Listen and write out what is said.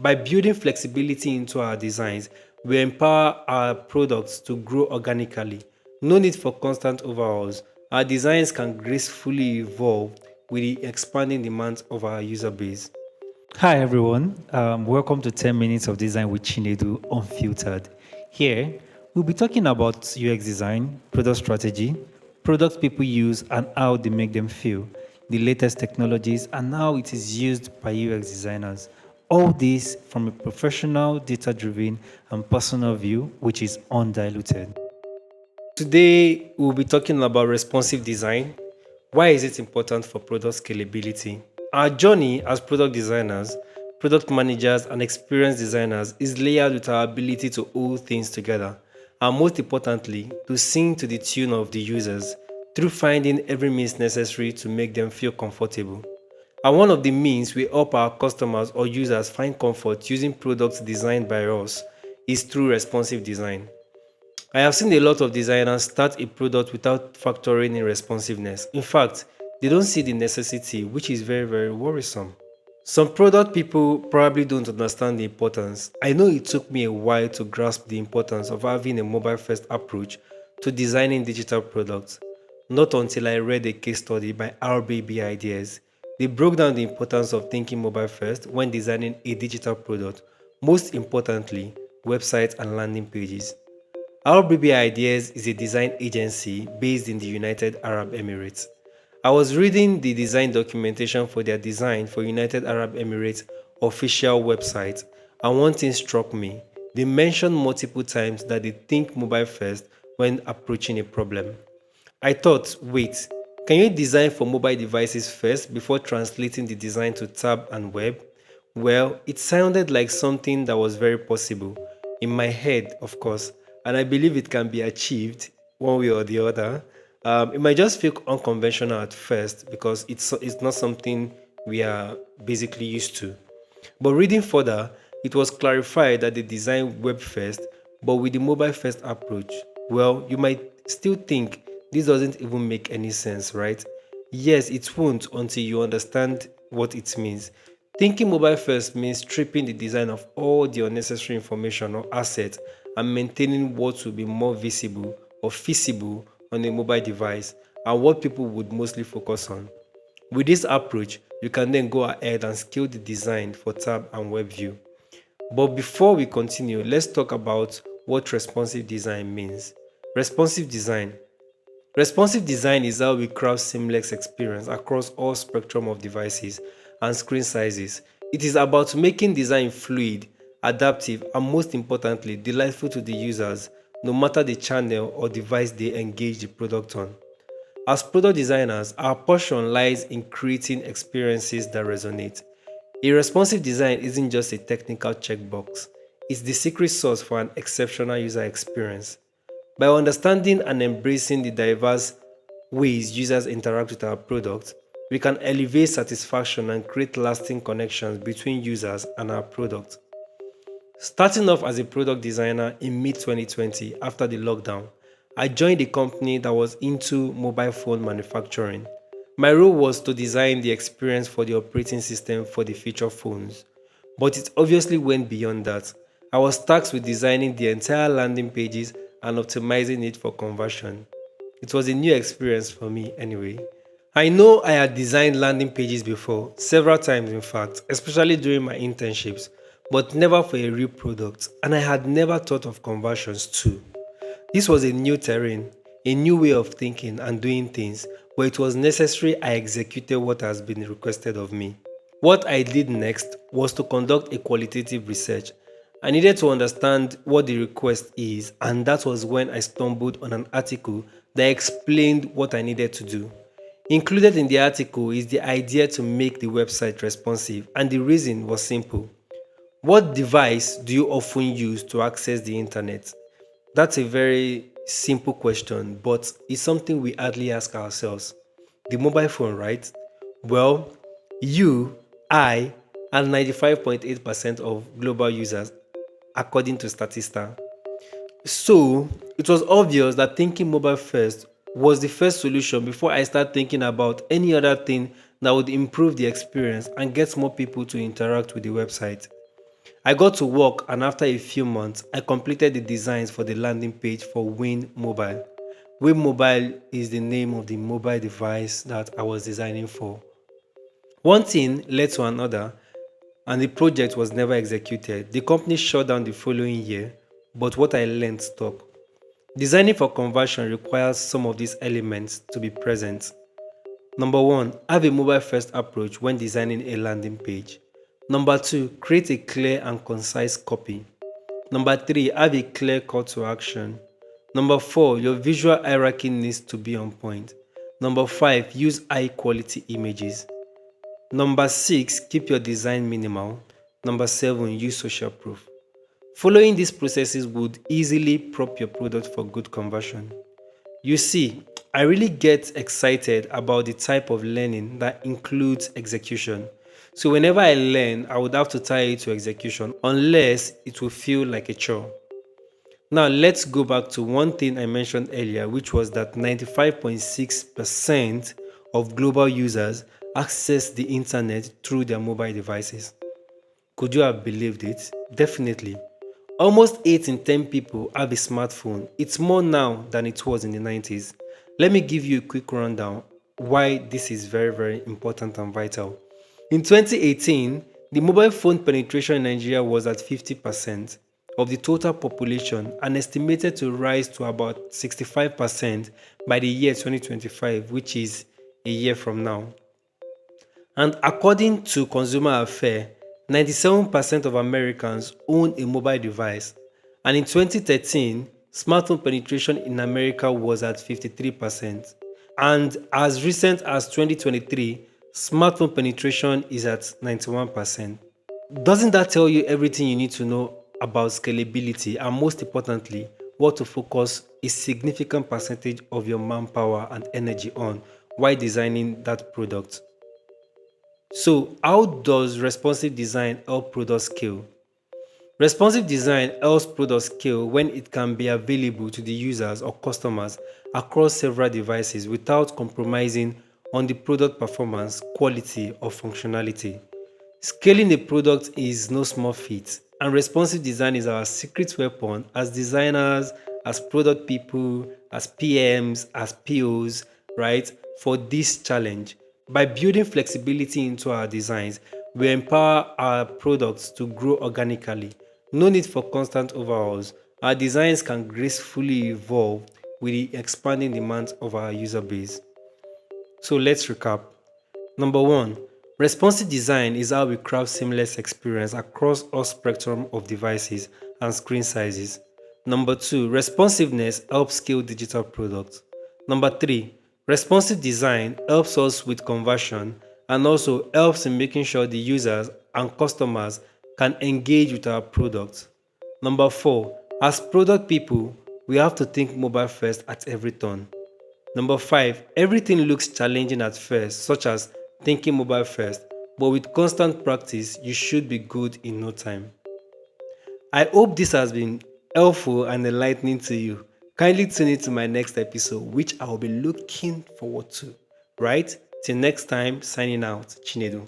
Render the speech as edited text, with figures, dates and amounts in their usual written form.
By building flexibility into our designs, we empower our products to grow organically. No need for constant overhauls. Our designs can gracefully evolve with the expanding demands of our user base. Hi everyone, welcome to 10 Minutes of Design with Chinedu Unfiltered. Here, we'll be talking about UX design, product strategy, products people use and how they make them feel, the latest technologies and how it is used by UX designers. All this from a professional, data-driven and personal view, which is undiluted. Today, we'll be talking about responsive design. Why is it important for product scalability? Our journey as product designers, product managers, and experienced designers is layered with our ability to hold things together, and most importantly, to sing to the tune of the users through finding every means necessary to make them feel comfortable. And one of the means we help our customers or users find comfort using products designed by us is through responsive design. I have seen a lot of designers start a product without factoring in responsiveness. In fact, they don't see the necessity, which is very, very worrisome. Some product people probably don't understand the importance. I know it took me a while to grasp the importance of having a mobile first approach to designing digital products. Not until I read a case study by RBB Ideas. They broke down the importance of thinking mobile first when designing a digital product, most importantly, websites and landing pages. RBB Ideas is a design agency based in the United Arab Emirates. I was reading the design documentation for their design for United Arab Emirates official website, and one thing struck me. They mentioned multiple times that they think mobile first when approaching a problem. I thought, wait, can you design for mobile devices first before translating the design to tab and web? Well, it sounded like something that was very possible. In my head, of course, and I believe it can be achieved one way or the other. It might just feel unconventional at first because it's not something we are basically used to. But reading further, it was clarified that they designed web first, but with the mobile first approach. Well, you might still think this doesn't even make any sense, right? Yes, it won't until you understand what it means. Thinking mobile first means stripping the design of all the unnecessary information or assets and maintaining what will be more visible or feasible on a mobile device and what people would mostly focus on. With this approach, you can then go ahead and scale the design for tab and web view. But before we continue, let's talk about what responsive design means. Responsive design. Responsive design is how we craft seamless experience across all spectrum of devices and screen sizes. It is about making design fluid, adaptive, and most importantly, delightful to the users, no matter the channel or device they engage the product on. As product designers, our passion lies in creating experiences that resonate. A responsive design isn't just a technical checkbox, it's the secret sauce for an exceptional user experience. By understanding and embracing the diverse ways users interact with our products, we can elevate satisfaction and create lasting connections between users and our product. Starting off as a product designer in mid 2020 after the lockdown, I joined a company that was into mobile phone manufacturing. My role was to design the experience for the operating system for the feature phones. But it obviously went beyond that. I was tasked with designing the entire landing pages and optimizing it for conversion. It was a new experience for me anyway. I know I had designed landing pages before, several times in fact, especially during my internships, but never for a real product, and I had never thought of conversions too. This was a new terrain, a new way of thinking and doing things, but it was necessary I executed what has been requested of me. What I did next was to conduct a qualitative research. I needed to understand what the request is, and that was when I stumbled on an article that explained what I needed to do. Included in the article is the idea to make the website responsive, and the reason was simple. What device do you often use to access the internet? That's a very simple question, but it's something we hardly ask ourselves. The mobile phone, right? Well, you, I, and 95.8% of global users, according to Statista. So, it was obvious that thinking mobile first was the first solution before I start thinking about any other thing that would improve the experience and get more people to interact with the website. I got to work, and after a few months, I completed the designs for the landing page for Win Mobile. Win Mobile is the name of the mobile device that I was designing for. One thing led to another, and the project was never executed. The company shut down the following year, but what I learned stuck. Designing for conversion requires some of these elements to be present. Number one, have a mobile first approach when designing a landing page. Number two, create a clear and concise copy. Number three, have a clear call to action. Number four, your visual hierarchy needs to be on point. Number five, use high quality images. Number six, keep your design minimal. Number seven, use social proof. Following these processes would easily prep your product for good conversion. You see, I really get excited about the type of learning that includes execution. So whenever I learn, I would have to tie it to execution unless it will feel like a chore. Now let's go back to one thing I mentioned earlier, which was that 95.6% of global users access the internet through their mobile devices. Could you have believed it? Definitely. Almost 8 in 10 people have a smartphone. It's more now than it was in the 90s. Let me give you a quick rundown why this is very, very important and vital. In 2018, the mobile phone penetration in Nigeria was at 50% of the total population and estimated to rise to about 65% by the year 2025, which is a year from now. And according to Consumer Affairs, 97% of Americans own a mobile device. And in 2013, smartphone penetration in America was at 53%. And as recent as 2023, smartphone penetration is at 91%. Doesn't that tell you everything you need to know about scalability and, most importantly, what to focus a significant percentage of your manpower and energy on while designing that product? So, how does responsive design help product scale? Responsive design helps product scale when it can be available to the users or customers across several devices without compromising on the product performance, quality, or functionality. Scaling a product is no small feat, and responsive design is our secret weapon as designers, as product people, as PMs, as POs, right, for this challenge. By building flexibility into our designs, we empower our products to grow organically. No need for constant overhauls. Our designs can gracefully evolve with the expanding demands of our user base. So let's recap. Number one, responsive design is how we craft seamless experience across all spectrum of devices and screen sizes. Number two, responsiveness helps scale digital products. Number three, responsive design helps us with conversion and also helps in making sure the users and customers can engage with our products. Number four, as product people, we have to think mobile first at every turn. Number five, everything looks challenging at first, such as thinking mobile first, but with constant practice, you should be good in no time. I hope this has been helpful and enlightening to you. Kindly tune in to my next episode, which I will be looking forward to. Right? Till next time, signing out, Chinedu.